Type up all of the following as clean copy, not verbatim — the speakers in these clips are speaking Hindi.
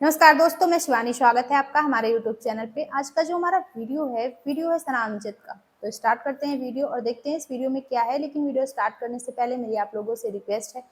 नमस्कार दोस्तों, मैं शिवानी। स्वागत है आपका हमारे यूट्यूब चैनल पे। आज का जो हमारा वीडियो है सना अमजद का। तो स्टार्ट करते हैं वीडियो और देखते हैं इस वीडियो में क्या है। लेकिन वीडियो स्टार्ट करने से पहले मेरी आप लोगों से रिक्वेस्ट है,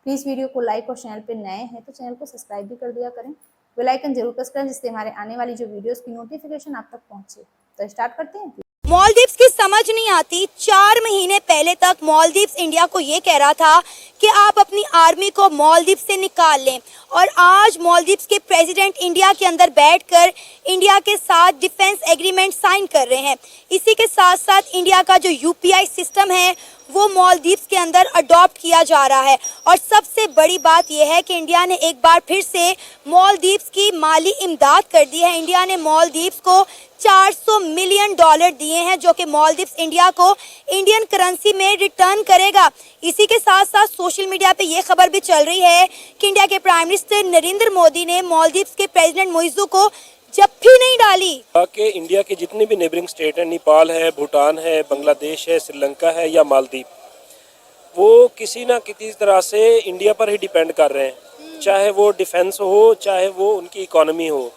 प्लीज़ वीडियो को लाइक और चैनल पे नए हैं तो चैनल को सब्सक्राइब भी कर दिया करें। बेल आइकन जरूर प्रेस करें जिससे हमारे आने वाली जो वीडियोज़ की नोटिफिकेशन आप तक पहुँचे। तो स्टार्ट करते हैं। मालदीव्स की समझ नहीं आती। 4 महीने पहले तक मालदीव्स इंडिया को ये कह रहा था कि आप अपनी आर्मी को मालदीव्स से निकाल लें, और आज मालदीव्स के प्रेसिडेंट इंडिया के अंदर बैठकर इंडिया के साथ डिफेंस एग्रीमेंट साइन कर रहे हैं। इसी के साथ साथ इंडिया का जो यूपीआई सिस्टम है वो मालदीव्स के अंदर अडॉप्ट किया जा रहा है। और सबसे बड़ी बात यह है कि इंडिया ने एक बार फिर से मालदीव्स की माली इमदाद कर दी है। इंडिया ने मालदीव्स को $400 मिलियन दिए हैं, जो कि मालदीव्स इंडिया को इंडियन करेंसी में रिटर्न करेगा। इसी के साथ साथ सोशल मीडिया पे ये खबर भी चल रही है कि इंडिया के प्राइम मिनिस्टर नरेंद्र मोदी ने मालदीव्स के प्रेसिडेंट मुइज़्ज़ू को जप्फी नहीं डाली। कि इंडिया के जितने भी नेबरिंग स्टेट हैं, नेपाल है, भूटान है, बांग्लादेश है, श्रीलंका है या मालदीव, वो किसी ना किसी तरह से इंडिया पर ही डिपेंड कर रहे हैं। चाहे वो डिफेंस हो, चाहे वो उनकी इकोनॉमी हो।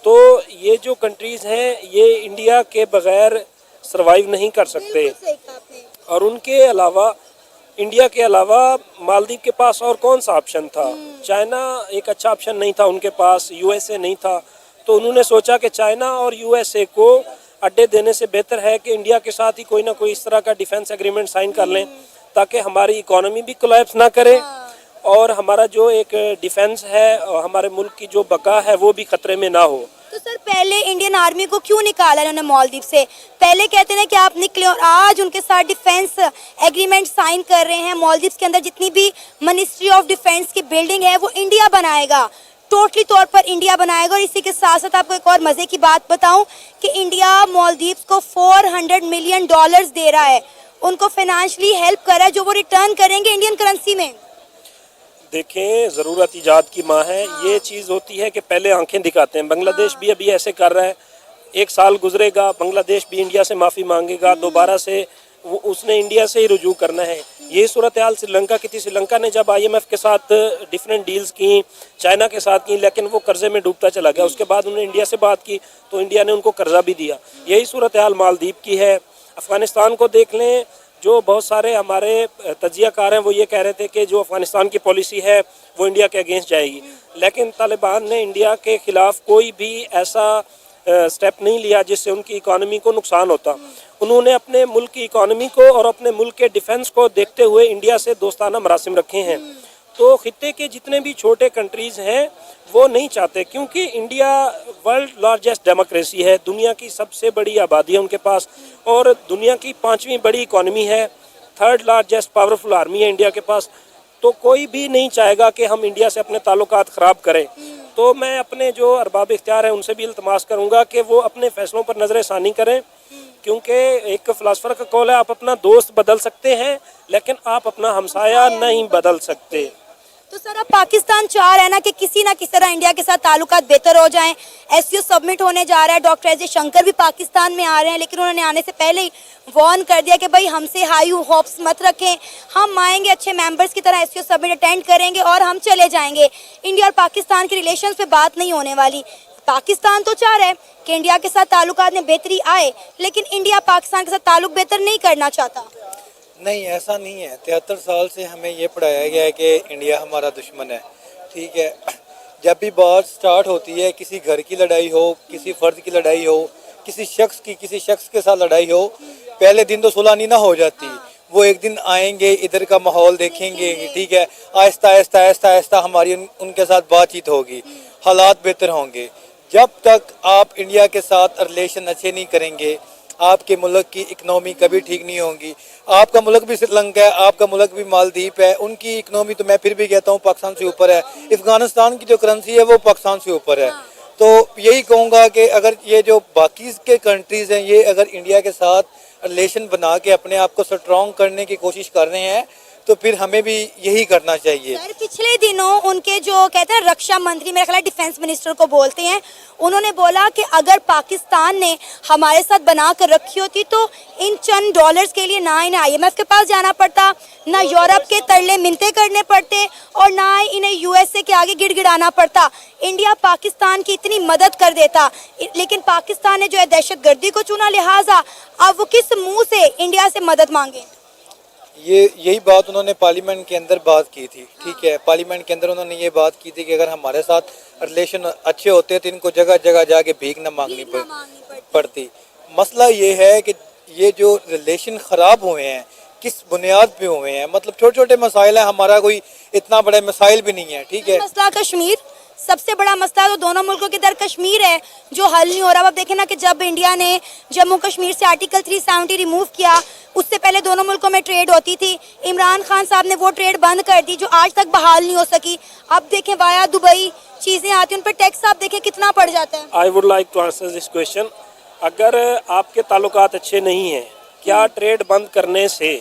तो ये जो कंट्रीज़ हैं ये इंडिया के बगैर सरवाइव नहीं कर सकते। और उनके अलावा, इंडिया के अलावा मालदीव के पास और कौन सा ऑप्शन था? चाइना एक अच्छा ऑप्शन नहीं था उनके पास, यूएसए नहीं था। तो उन्होंने सोचा कि चाइना और यूएसए को अड्डे देने से बेहतर है कि इंडिया के साथ ही कोई ना कोई इस तरह का डिफेंस एग्रीमेंट साइन कर लें, ताकि हमारी इकोनॉमी भी कोलैप्स ना करे और हमारा जो एक डिफेंस है और हमारे मुल्क की जो बका है वो भी खतरे में ना हो। तो सर, पहले इंडियन आर्मी को क्यों निकाला इन्होंने मालदीव से? पहले कहते हैं कि आप निकले, और आज उनके साथ डिफेंस एग्रीमेंट साइन कर रहे हैं। मालदीव के अंदर जितनी भी मिनिस्ट्री ऑफ डिफेंस की बिल्डिंग है वो इंडिया बनाएगा, टोटली तौर पर इंडिया बनाएगा। और इसी के साथ साथ आपको एक और मजे की बात बताऊं कि इंडिया मालदीव को $400 मिलियन दे रहा है, उनको फाइनेंशियली हेल्प कर रहा है, जो वो रिटर्न करेंगे इंडियन करेंसी में। देखें, ज़रूरत ईजाद की माँ है। ये चीज़ होती है कि पहले आंखें दिखाते हैं। बांग्लादेश भी अभी ऐसे कर रहा है। 1 साल गुजरेगा, बांग्लादेश भी इंडिया से माफ़ी मांगेगा, दोबारा से उसने इंडिया से ही रुजू करना है। ये सूरत हाल श्रीलंका की थी। श्रीलंका ने जब IMF के साथ डिफरेंट डील्स की, चाइना के साथ की, लेकिन वो कर्जे में डूबता चला गया। उसके बाद उन्होंने इंडिया से बात की तो इंडिया ने उनको कर्जा भी दिया। यही सूरत हाल मालदीव की है। अफ़गानिस्तान को देख लें, जो बहुत सारे हमारे तजियाकार हैं वो ये कह रहे थे कि जो अफ़गानिस्तान की पॉलिसी है वो इंडिया के अगेंस्ट जाएगी, लेकिन तालिबान ने इंडिया के ख़िलाफ़ कोई भी ऐसा स्टेप नहीं लिया जिससे उनकी इकोनॉमी को नुकसान होता। उन्होंने अपने मुल्क की इकोनॉमी को और अपने मुल्क के डिफेंस को देखते हुए इंडिया से दोस्ताना मरासिम रखे हैं। तो खित्ते के जितने भी छोटे कंट्रीज़ हैं वो नहीं चाहते, क्योंकि इंडिया वर्ल्ड लार्जेस्ट डेमोक्रेसी है, दुनिया की सबसे बड़ी आबादी है उनके पास, और दुनिया की 5वीं बड़ी इकोनॉमी है, 3rd लार्जेस्ट पावरफुल आर्मी है इंडिया के पास। तो कोई भी नहीं चाहेगा कि हम इंडिया से अपने ताल्लुकात ख़राब करें। तो मैं अपने जो अरबाब इख्तियार हैं उनसे भी इल्तमास करूँगा कि वो अपने फ़ैसलों पर नज़र षानी करें, क्योंकि एक फ़िलासफ़र का कौल है, आप अपना दोस्त बदल सकते हैं लेकिन आप अपना हमसाया नहीं बदल सकते। तो सर, अब पाकिस्तान चाह रहा है ना कि किसी ना किसी तरह इंडिया के साथ ताल्लुकात बेहतर हो जाएं। SCO सबमिट होने जा रहा है, डॉक्टर एस जयशंकर भी पाकिस्तान में आ रहे हैं, लेकिन उन्होंने आने से पहले ही वार्न कर दिया कि भाई हमसे हाई होप्स मत रखें, हम आएंगे अच्छे मेंबर्स की तरह, SCO सबमिट अटेंड करेंगे और हम चले जाएंगे। इंडिया और पाकिस्तान के रिलेशंस पे बात नहीं होने वाली। पाकिस्तान तो चाह रहा है कि इंडिया के साथ ताल्लुकात में बेहतरी आए, लेकिन इंडिया पाकिस्तान के साथ ताल्लुक बेहतर नहीं करना चाहता। नहीं, ऐसा नहीं है। 73 साल से हमें ये पढ़ाया गया है कि इंडिया हमारा दुश्मन है। ठीक है, जब भी बात स्टार्ट होती है, किसी घर की लड़ाई हो, किसी फ़र्द की लड़ाई हो, किसी शख्स के साथ लड़ाई हो, पहले दिन तो सुलह नहीं ना हो जाती। वो एक दिन आएंगे, इधर का माहौल देखेंगे, ठीक है, आहिस्ता आहिस्ता आहिस्ता आहिस्ता हमारी उनके साथ बातचीत होगी, हालात बेहतर होंगे। जब तक आप इंडिया के साथ रिलेशन अच्छे नहीं करेंगे, आपके मुल्क की इकनॉमी कभी ठीक नहीं होगी। आपका मुल्क भी श्रीलंका है, आपका मुल्क भी मालदीव है, उनकी इकनॉमी तो मैं फिर भी कहता हूँ पाकिस्तान से ऊपर है। अफगानिस्तान की जो करेंसी है वो पाकिस्तान से ऊपर है। तो यही कहूँगा कि अगर ये जो बाकी के कंट्रीज़ हैं, ये अगर इंडिया के साथ रिलेशन बना के अपने आप को स्ट्रॉन्ग करने की कोशिश कर रहे हैं, तो फिर हमें भी यही करना चाहिए। सर पिछले दिनों उनके जो कहते हैं रक्षा मंत्री, मेरा ख्याल है डिफेंस मिनिस्टर को बोलते हैं, उन्होंने बोला कि अगर पाकिस्तान ने हमारे साथ बना कर रखी होती तो इन चंद डॉलर्स के लिए ना इन्हें IMF के पास जाना पड़ता, ना यूरोप के तरले मिन्नतें करने पड़ते और ना ही इन्हें USA के आगे गिड़गिड़ाना पड़ता। इंडिया पाकिस्तान की इतनी मदद कर देता, लेकिन पाकिस्तान ने जो है दहशतगर्दी को चुना, लिहाजा अब वो किस मुंह से इंडिया से मदद मांगे? यही बात उन्होंने पार्लियामेंट के अंदर बात की थी, ठीक है। पार्लियामेंट के अंदर उन्होंने ये बात की थी कि अगर हमारे साथ रिलेशन अच्छे होते तो इनको जगह जगह जाके भीख न मांगनी पड़ती। मसला ये है कि ये जो रिलेशन ख़राब हुए हैं किस बुनियाद पे हुए हैं, मतलब छोटे छोटे मसाइल हैं, हमारा कोई इतना बड़ा मसाइल भी नहीं है, ठीक है। मसला कश्मीर सबसे बड़ा मसला तो दोनों मुल्कों के दर कश्मीर है जो हल नहीं हो रहा। अब देखें ना कि जब इंडिया ने जम्मू कश्मीर से आर्टिकल 370 रिमूव किया, उससे पहले दोनों मुल्कों में ट्रेड होती थी। इमरान खान साहब ने वो ट्रेड बंद कर दी जो आज तक बहाल नहीं हो सकी। अब देखें वाया दुबई चीज़ें आती हैं, उन पर टैक्स आप देखें कितना पड़ जाता है। I would like to answer this question. अगर आपके ताल्लुकात अच्छे नहीं हैं, क्या ट्रेड बंद करने से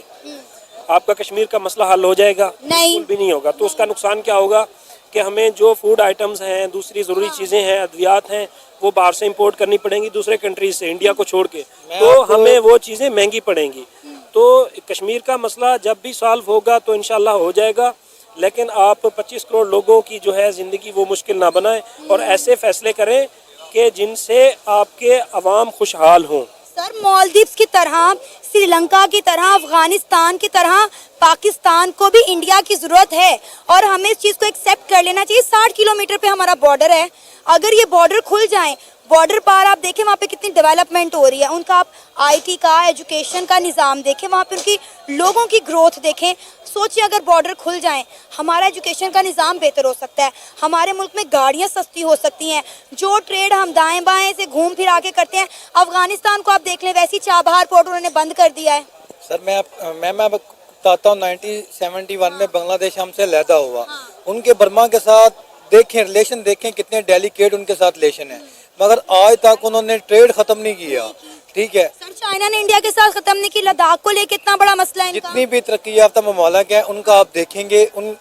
आपका कश्मीर का मसला हल हो जाएगा? नहीं, बिल्कुल भी नहीं होगा। तो उसका नुकसान क्या होगा कि हमें जो फूड आइटम्स हैं, दूसरी ज़रूरी चीज़ें हैं, अद्वियात हैं, वो बाहर से इंपोर्ट करनी पड़ेंगी दूसरे कंट्रीज से, इंडिया को छोड़ के, तो हमें वो चीज़ें महंगी पड़ेंगी। तो कश्मीर का मसला जब भी सॉल्व होगा तो इंशाल्लाह हो जाएगा, लेकिन आप 25 करोड़ लोगों की जो है ज़िंदगी वो मुश्किल ना बनाएं और ऐसे फैसले करें कि जिनसे आपके अवाम खुशहाल हों। सर मालदीव्स की तरह, श्रीलंका की तरह, अफगानिस्तान की तरह पाकिस्तान को भी इंडिया की ज़रूरत है और हमें इस चीज़ को एक्सेप्ट कर लेना चाहिए। 60 किलोमीटर पे हमारा बॉर्डर है, अगर ये बॉर्डर खुल जाए, बॉर्डर पार आप देखें वहाँ पे कितनी डेवलपमेंट हो रही है उनका, आप IT का, एजुकेशन का निज़ाम देखें, वहाँ पे उनकी लोगों की ग्रोथ देखें। सोचिए अगर बॉर्डर खुल जाएं, हमारा एजुकेशन का निज़ाम बेहतर हो सकता है, हमारे मुल्क में गाड़ियाँ सस्ती हो सकती हैं, जो ट्रेड हम दाएं बाएं से घूम फिरा के करते हैं। अफगानिस्तान को आप देख लें, वैसी चाबहार पोर्ट उन्होंने बंद कर दिया है। सर मैं बताता हूँ, 1971 में बांग्लादेश हमसे लहदा हुआ, उनके बर्मा के साथ देखें रिलेशन, देखें कितने डेलिकेट उनके साथ रिलेशन है, मगर आज तक उन्होंने ट्रेड खत्म नहीं किया, ठीक है। सर चाइना ने इंडिया के साथ खत्म नहीं की, लद्दाख को लेके इतना बड़ा मसला है इनका। जितनी भी तरक्की याफ्ता ममालिक है उनका आप देखेंगे, उन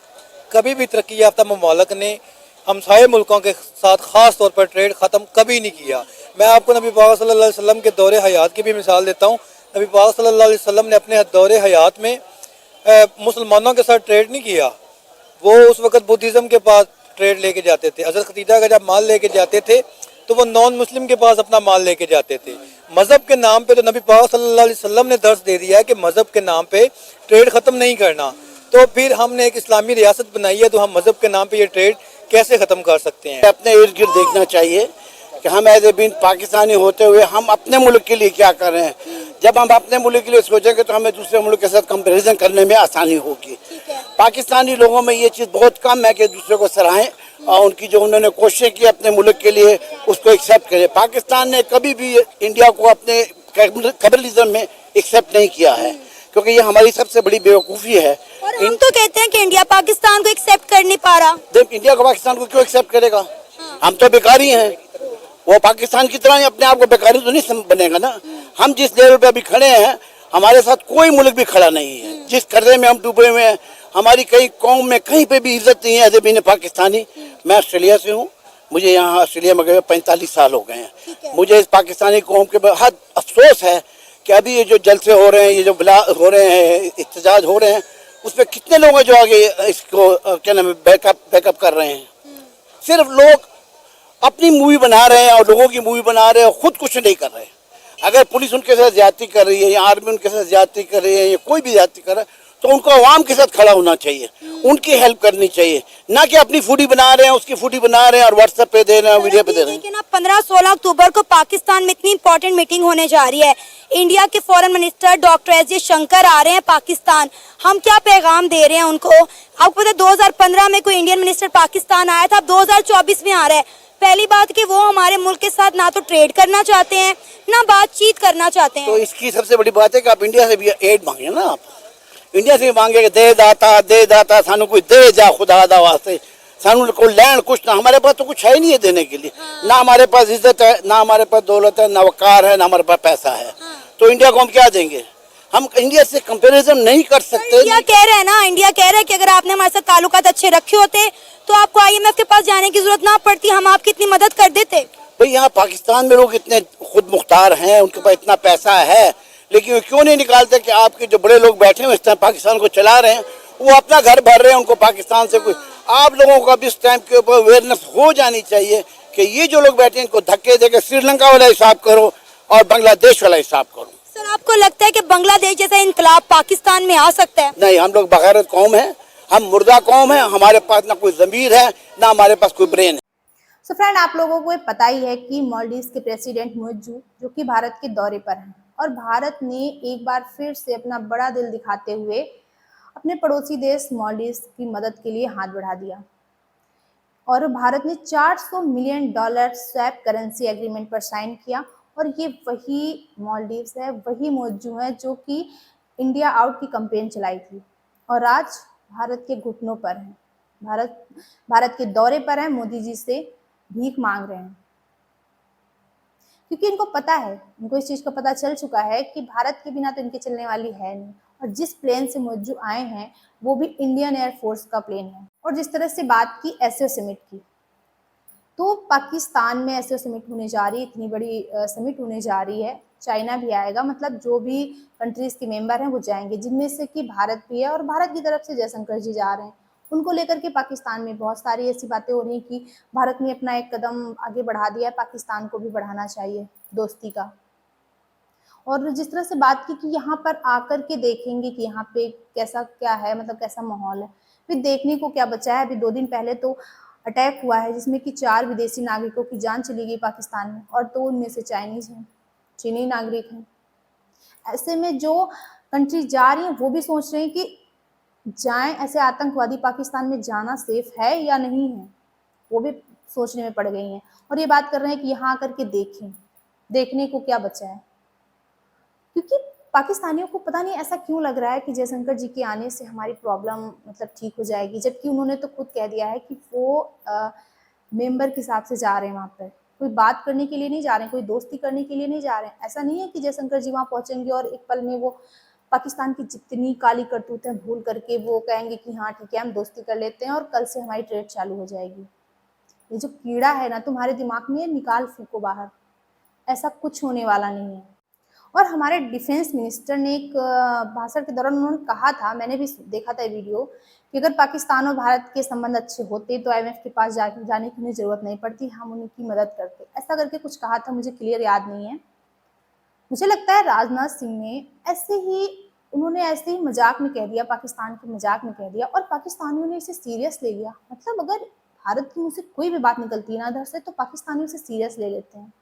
कभी भी तरक्की याफ्ता ममालिक ने हमसाये मुल्कों के साथ ख़ास तौर पर ट्रेड ख़त्म कभी नहीं किया। मैं आपको नबी पाक सल्लल्लाहु अलैहि वसल्लम के दौरे हयात की भी मिसाल देता हूँ। नबी पाक सल्लल्लाहु अलैहि वसल्लम ने अपने दौरे हयात में मुसलमानों के साथ ट्रेड नहीं किया। वो उस वक़्त बुद्धिज़्म के पास ट्रेड लेके जाते थे। हज़रत खदीजा का जब माल लेके जाते थे तो वो नॉन मुस्लिम के पास अपना माल लेके जाते थे। मज़हब के नाम पे तो नबी पाक सल्लल्लाहु अलैहि वसल्लम ने दर्स दे दिया है कि मज़हब के नाम पे ट्रेड ख़त्म नहीं करना। तो फिर हमने एक इस्लामी रियासत बनाई है, तो हम मज़हब के नाम पे ये ट्रेड कैसे ख़त्म कर सकते हैं? अपने इर्द गिर्द देखना चाहिए कि हम एज ए बिन पाकिस्तानी होते हुए हम अपने मुल्क के लिए क्या कर रहे हैं। जब हम अपने मुल्क के लिए सोचेंगे तो हमें दूसरे मुल्क के साथ कंपैरिजन करने में आसानी होगी। पाकिस्तानी लोगों में ये चीज़ बहुत कम है कि दूसरे को सराहें और उनकी जो उन्होंने कोशिश की अपने मुल्क के लिए उसको एक्सेप्ट करें। पाकिस्तान ने कभी भी इंडिया को अपने कैपिटलिज्म में एक्सेप्ट नहीं किया है, क्योंकि ये हमारी सबसे बड़ी बेवकूफ़ी है। और हम तो कहते हैं कि इंडिया पाकिस्तान को एक्सेप्ट कर नहीं पा रहा। इंडिया को पाकिस्तान को क्यों एक्सेप्ट करेगा? हम तो बेकारी हैं, वो पाकिस्तान की तरह ही अपने आप को बेकारी तो नहीं बनेगा ना। हम जिस लेवल पे अभी खड़े हैं, हमारे साथ कोई मुल्क भी खड़ा नहीं है। जिस कर्जे में हम डूबे हुए हैं, हमारी कई कौम में कहीं पे भी इज्जत नहीं है एज ए बिन पाकिस्तानी। मैं ऑस्ट्रेलिया से हूँ, मुझे यहाँ ऑस्ट्रेलिया में गए 45 साल हो गए हैं। मुझे इस पाकिस्तानी कौम के बहुत अफसोस है कि अभी ये जो जलसे हो रहे हैं, ये जो बिला हो रहे हैं, एहतजाज हो रहे हैं, उसमें कितने लोग हैं जो आगे इसको क्या नाम है बैकअप कर रहे हैं। सिर्फ लोग अपनी मूवी बना रहे हैं और लोगों की मूवी बना रहे हैं, खुद कुछ नहीं कर रहे। अगर पुलिस उनके साथ ज्यादती कर रही है या आर्मी उनके साथ ज्यादती कर रही है या कोई भी ज्यादती कर रहा है, तो उनको अवाम के साथ खड़ा होना चाहिए, उनकी हेल्प करनी चाहिए, ना कि अपनी फूडी बना रहे हैं, उसकी फूडी बना रहे हैं और व्हाट्सएप पे दे रहे हैं, वीडियो पे दे रहे हैं। लेकिन अब 15-16 अक्टूबर को पाकिस्तान में इतनी इंपॉर्टेंट मीटिंग होने जा रही है। इंडिया के foreign minister doctor S Jaishankar आ रहे हैं पाकिस्तान। हम क्या पैगाम दे रहे हैं उनको? आपको पता है 2015 में कोई इंडियन मिनिस्टर पाकिस्तान आया था, अब 2024 में आ रहा है। पहली बात कि वो हमारे मुल्क के साथ ना तो ट्रेड करना चाहते हैं ना बातचीत करना चाहते हैं। तो इसकी सबसे बड़ी बात है कि आप इंडिया से भी एड मांगे ना, आप इंडिया से भी मांगे दे दाता सानू कोई दे जा खुदा दा वास्ते, सानू को लैंड कुछ ना, हमारे पास तो कुछ है ही नहीं है देने के लिए। ना हमारे पास इज्जत है, ना हमारे पास दौलत है, ना वकार है, ना हमारे पास पैसा है। तो इंडिया को हम क्या देंगे? हम इंडिया से कंपैरिजन नहीं कर सकते। इंडिया कह रहा है ना, इंडिया कह रहा है कि अगर आपने हमारे साथ ताल्लुकात अच्छे रखे होते तो आपको IMF के पास जाने की जरूरत ना पड़ती, हम आपकी इतनी मदद कर देते। भाई यहाँ पाकिस्तान में लोग इतने खुद मुख्तार हैं, उनके पास इतना पैसा है, लेकिन वो क्यों नहीं निकालते कि आपके जो बड़े लोग बैठे हुए इस टाइम पाकिस्तान को चला रहे हैं, वो अपना घर भर रहे हैं, उनको पाकिस्तान से कोई, आप लोगों का भी इस टाइम के ऊपर अवेयरनेस हो जानी चाहिए कि ये जो लोग बैठे हैं इनको धक्के देकर श्रीलंका वाला हिसाब करो और बांग्लादेश वाला हिसाब करो। सर, आपको लगता है कि बांग्लादेश जैसा इनकलाब पाकिस्तान में आ सकता है? नहीं, हम लोग बगैरत कौम है, हम मुर्दा कौम है, हमारे पास ना कोई ज़मीर है ना हमारे पास कोई ब्रेन है। सो फ्रेंड, आप लोगों को पता ही है कि मालदीव्स के प्रेसिडेंट मुइज्जू जो कि भारत के दौरे पर हैं, और भारत ने एक बार फिर से अपना बड़ा दिल दिखाते हुए अपने पड़ोसी देश मालदीव्स की मदद के लिए हाथ बढ़ा दिया, और भारत ने $400 मिलियन स्वैप करेंसी एग्रीमेंट पर साइन किया। और ये वही मालदीव्स है, वही मुइज्जू है जो कि इंडिया आउट की कैंपेन चलाई थी, और आज भारत के घुटनों पर है, भारत के दौरे पर है, मोदी जी से भीख मांग रहे हैं, क्योंकि इनको पता है, इनको इस चीज़ का पता चल चुका है कि भारत के बिना तो इनके चलने वाली है नहीं। और जिस प्लेन से मुइज्जू आए हैं वो भी इंडियन एयरफोर्स का प्लेन है। और जिस तरह से बात की एससीओ समिट की, तो पाकिस्तान में एससीओ समिट होने जा रही है, इतनी बड़ी समिट होने जा रही है, चाइना भी आएगा, मतलब जो भी कंट्रीज़ के मेंबर हैं वो जाएंगे, जिनमें से कि भारत भी है, और भारत की तरफ से जयशंकर जी जा रहे हैं। उनको लेकर के पाकिस्तान में बहुत सारी ऐसी बातें हो रही हैं कि भारत ने अपना एक कदम आगे बढ़ा दिया है, पाकिस्तान को भी बढ़ाना चाहिए दोस्ती का। और जिस तरह से बात की कि यहाँ पर आकर के देखेंगे कि यहाँ पे कैसा क्या है, मतलब कैसा माहौल है, फिर देखने को क्या बचा है। अभी 2 दिन पहले तो अटैक हुआ है जिसमें कि 4 विदेशी नागरिकों की जान चली गई पाकिस्तान में, और 2 उनमें से चाइनीज़ हैं, चीनी नागरिक हैं। ऐसे में जो कंट्री जा रही हैं वो भी सोच रहे हैं कि जाएं, ऐसे आतंकवादी पाकिस्तान में जाना सेफ है या नहीं है, वो भी सोचने में पड़ गई हैं। और ये बात कर रहे हैं कि यहाँ आकर के देखें, देखने को क्या बचा है, क्योंकि पाकिस्तानियों को पता नहीं ऐसा क्यों लग रहा है कि जयशंकर जी के आने से हमारी प्रॉब्लम मतलब ठीक हो जाएगी, जबकि उन्होंने तो खुद कह दिया है कि वो मेंबर के हिसाब से जा रहे हैं वहाँ पर, कोई बात करने के लिए नहीं जा रहे हैं, कोई दोस्ती करने के लिए नहीं जा रहे हैं। ऐसा नहीं है कि जयशंकर जी वहाँ पहुँचेंगे और एक पल में वो पाकिस्तान की जितनी काली करतूतें भूल करके वो कहेंगे कि हाँ ठीक है हम दोस्ती कर लेते हैं और कल से हमारी ट्रेड चालू हो जाएगी। ये जो कीड़ा है ना तुम्हारे दिमाग में, निकाल फूको बाहर, ऐसा कुछ होने वाला नहीं है। और हमारे डिफेंस मिनिस्टर ने एक भाषण के दौरान उन्होंने कहा था, मैंने भी देखा था वीडियो, कि अगर पाकिस्तान और भारत के संबंध अच्छे होते तो IMF के पास जाने की उन्हें ज़रूरत नहीं पड़ती, हम उनकी मदद करते, ऐसा करके कुछ कहा था, मुझे क्लियर याद नहीं है। मुझे लगता है राजनाथ सिंह ने उन्होंने ऐसे ही मजाक में कह दिया, पाकिस्तान के मजाक में कह दिया, और पाकिस्तानियों ने इसे सीरियस ले लिया। मतलब अगर भारत की मुझसे कोई भी बात निकलती है ना इधर से, तो पाकिस्तानी उसे सीरियस ले लेते हैं,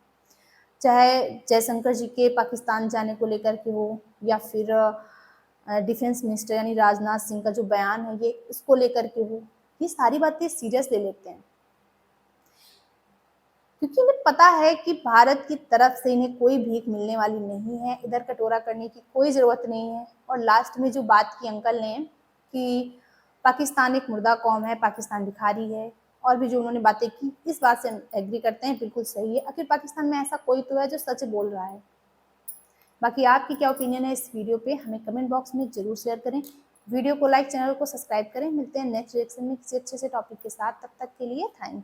चाहे जयशंकर जी के पाकिस्तान जाने को लेकर के हो, या फिर डिफेंस मिनिस्टर यानी राजनाथ सिंह का जो बयान है ये इसको लेकर के हो, ये सारी बातें सीरियस ले लेते हैं, क्योंकि इन्हें पता है कि भारत की तरफ से इन्हें कोई भीख मिलने वाली नहीं है, इधर कटोरा करने की कोई ज़रूरत नहीं है। और लास्ट में जो बात की अंकल ने कि पाकिस्तान एक मुर्दा कौम है, पाकिस्तान भिखारी है, और भी जो उन्होंने बातें की, इस बात से हम एग्री करते हैं, बिल्कुल सही है। आखिर पाकिस्तान में ऐसा कोई तो है जो सच बोल रहा है। बाकी आपकी क्या ओपिनियन है इस वीडियो पे, हमें कमेंट बॉक्स में ज़रूर शेयर करें। वीडियो को लाइक, चैनल को सब्सक्राइब करें। मिलते हैं नेक्स्ट रिएक्शन में किसी अच्छे से टॉपिक के साथ, तब तक के लिए थैंक यू।